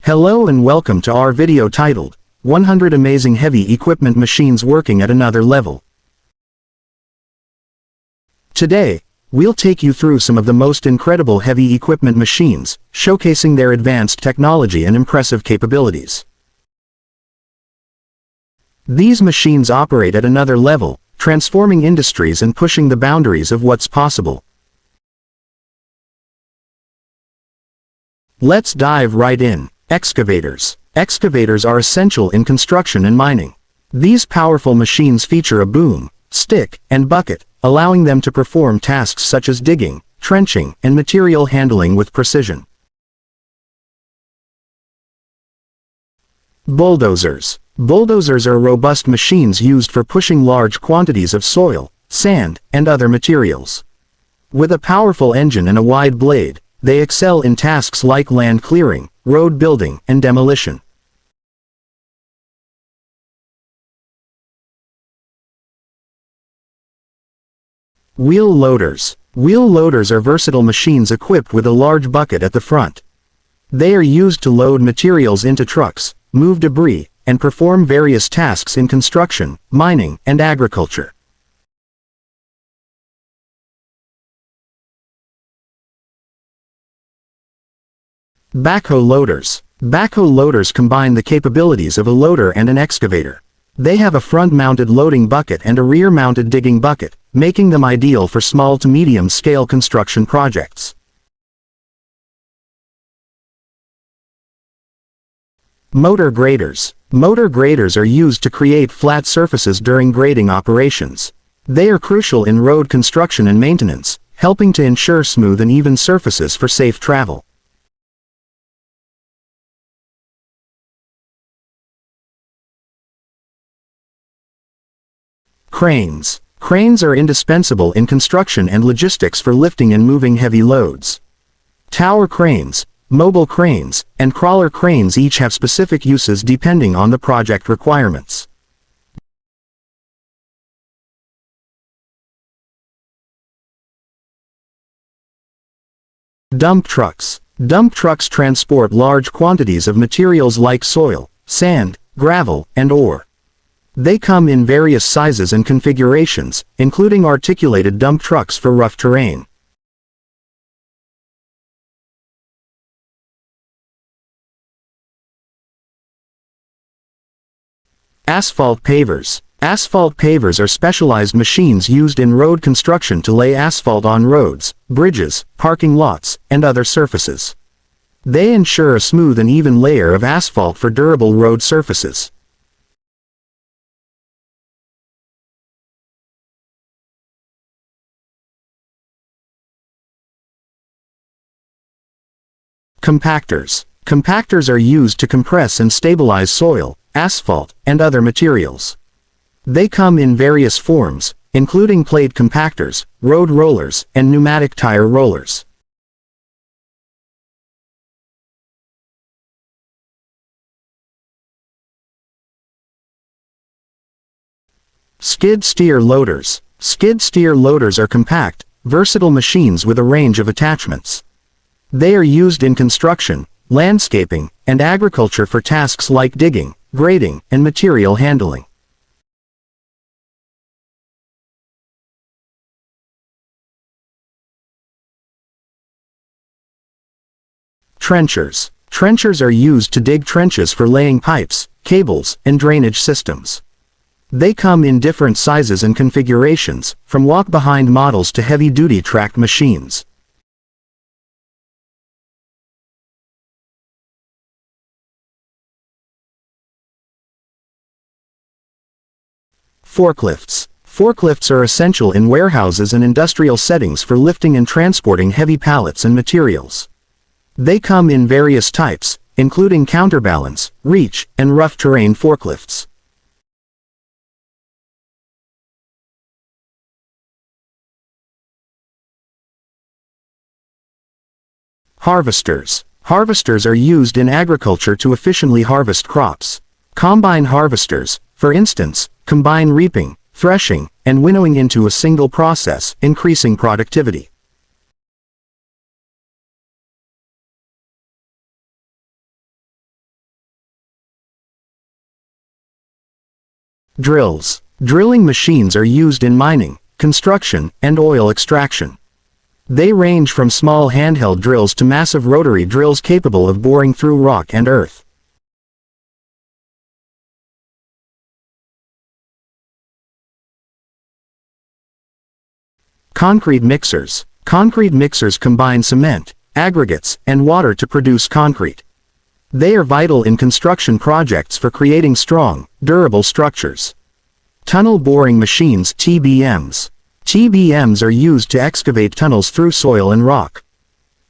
Hello and welcome to our video titled, 100 Amazing Heavy Equipment Machines Working at Another Level. Today, we'll take you through some of the most incredible heavy equipment machines, showcasing their advanced technology and impressive capabilities. These machines operate at another level, transforming industries and pushing the boundaries of what's possible. Let's dive right in. Excavators. Excavators are essential in construction and mining. These powerful machines feature a boom, stick, and bucket, allowing them to perform tasks such as digging, trenching, and material handling with precision. Bulldozers. Bulldozers are robust machines used for pushing large quantities of soil, sand, and other materials. With a powerful engine and a wide blade, they excel in tasks like land clearing, road building, and demolition. Wheel loaders. Wheel loaders are versatile machines equipped with a large bucket at the front. They are used to load materials into trucks, move debris, and perform various tasks in construction, mining, and agriculture. Backhoe loaders. Backhoe loaders combine the capabilities of a loader and an excavator. They have a front-mounted loading bucket and a rear-mounted digging bucket, making them ideal for small to medium-scale construction projects. Motor graders. Motor graders are used to create flat surfaces during grading operations. They are crucial in road construction and maintenance, helping to ensure smooth and even surfaces for safe travel. Cranes. Cranes are indispensable in construction and logistics for lifting and moving heavy loads. Tower cranes, mobile cranes, and crawler cranes each have specific uses depending on the project requirements. Dump trucks. Dump trucks transport large quantities of materials like soil, sand, gravel, and ore. They come in various sizes and configurations, including articulated dump trucks for rough terrain. Asphalt pavers. Asphalt pavers are specialized machines used in road construction to lay asphalt on roads, bridges, parking lots, and other surfaces. They ensure a smooth and even layer of asphalt for durable road surfaces. Compactors. Compactors are used to compress and stabilize soil, asphalt, and other materials. They come in various forms, including plate compactors, road rollers, and pneumatic tire rollers. Skid steer loaders. Skid steer loaders are compact, versatile machines with a range of attachments. They are used in construction, landscaping, and agriculture for tasks like digging, grading, and material handling. Trenchers. Trenchers are used to dig trenches for laying pipes, cables, and drainage systems. They come in different sizes and configurations, from walk-behind models to heavy-duty tracked machines. Forklifts. Forklifts are essential in warehouses and industrial settings for lifting and transporting heavy pallets and materials. They come in various types, including counterbalance, reach, and rough terrain forklifts. Harvesters. Harvesters are used in agriculture to efficiently harvest crops. Combine harvesters, for instance, combine reaping, threshing, and winnowing into a single process, increasing productivity. Drills. Drilling machines are used in mining, construction, and oil extraction. They range from small handheld drills to massive rotary drills capable of boring through rock and earth. Concrete mixers. Concrete mixers combine cement, aggregates, and water to produce concrete. They are vital in construction projects for creating strong, durable structures. Tunnel boring machines (TBMs). TBMs are used to excavate tunnels through soil and rock.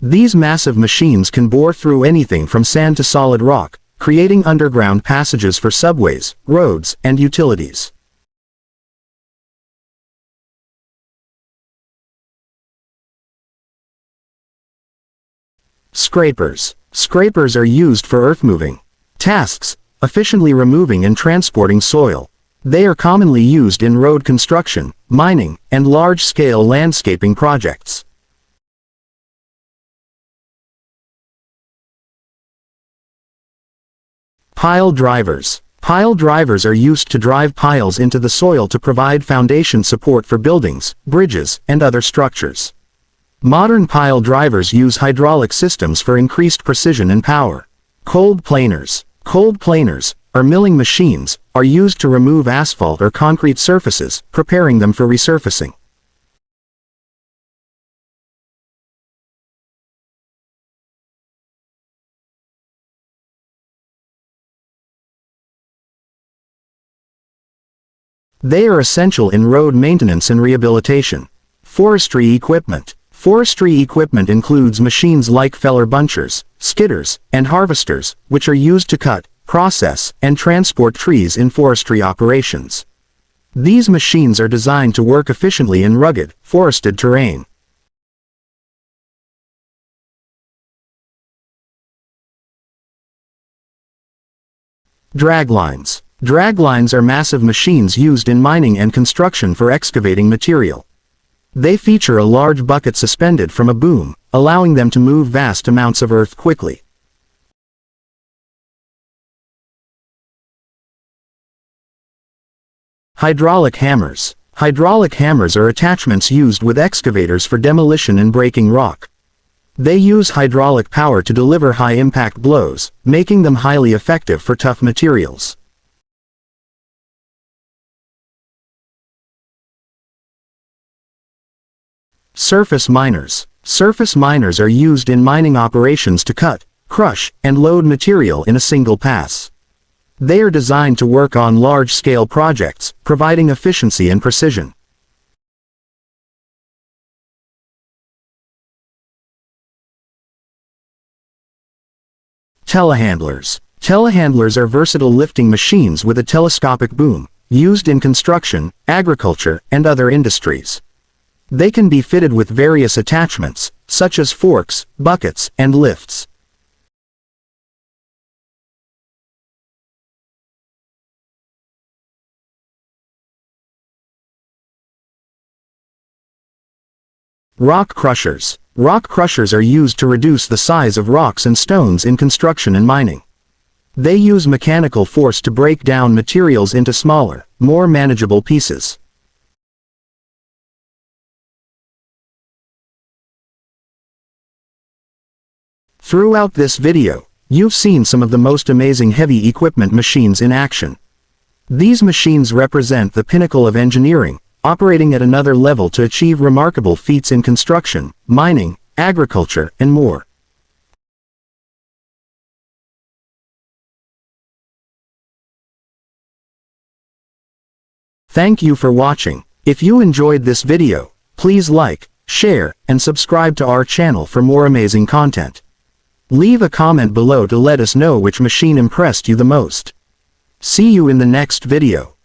These massive machines can bore through anything from sand to solid rock, creating underground passages for subways, roads, and utilities. Scrapers. Scrapers are used for earth-moving tasks, efficiently removing and transporting soil. They are commonly used in road construction, mining, and large-scale landscaping projects. Pile drivers. Pile drivers are used to drive piles into the soil to provide foundation support for buildings, bridges, and other structures. Modern pile drivers use hydraulic systems for increased precision and power. Cold planers. Cold planers, or milling machines, are used to remove asphalt or concrete surfaces, preparing them for resurfacing. They are essential in road maintenance and rehabilitation. Forestry equipment. Forestry equipment includes machines like feller bunchers, skidders, and harvesters, which are used to cut, process, and transport trees in forestry operations. These machines are designed to work efficiently in rugged, forested terrain. Draglines. Draglines are massive machines used in mining and construction for excavating material. They feature a large bucket suspended from a boom, allowing them to move vast amounts of earth quickly. Hydraulic hammers. Hydraulic hammers are attachments used with excavators for demolition and breaking rock. They use hydraulic power to deliver high-impact blows, making them highly effective for tough materials. Surface miners. Surface miners are used in mining operations to cut, crush, and load material in a single pass. They are designed to work on large-scale projects, providing efficiency and precision. Telehandlers. Telehandlers are versatile lifting machines with a telescopic boom, used in construction, agriculture, and other industries. They can be fitted with various attachments, such as forks, buckets, and lifts. Rock crushers. Rock crushers are used to reduce the size of rocks and stones in construction and mining. They use mechanical force to break down materials into smaller, more manageable pieces. Throughout this video, you've seen some of the most amazing heavy equipment machines in action. These machines represent the pinnacle of engineering, operating at another level to achieve remarkable feats in construction, mining, agriculture, and more. Thank you for watching. If you enjoyed this video, please like, share, and subscribe to our channel for more amazing content. Leave a comment below to let us know which machine impressed you the most. See you in the next video.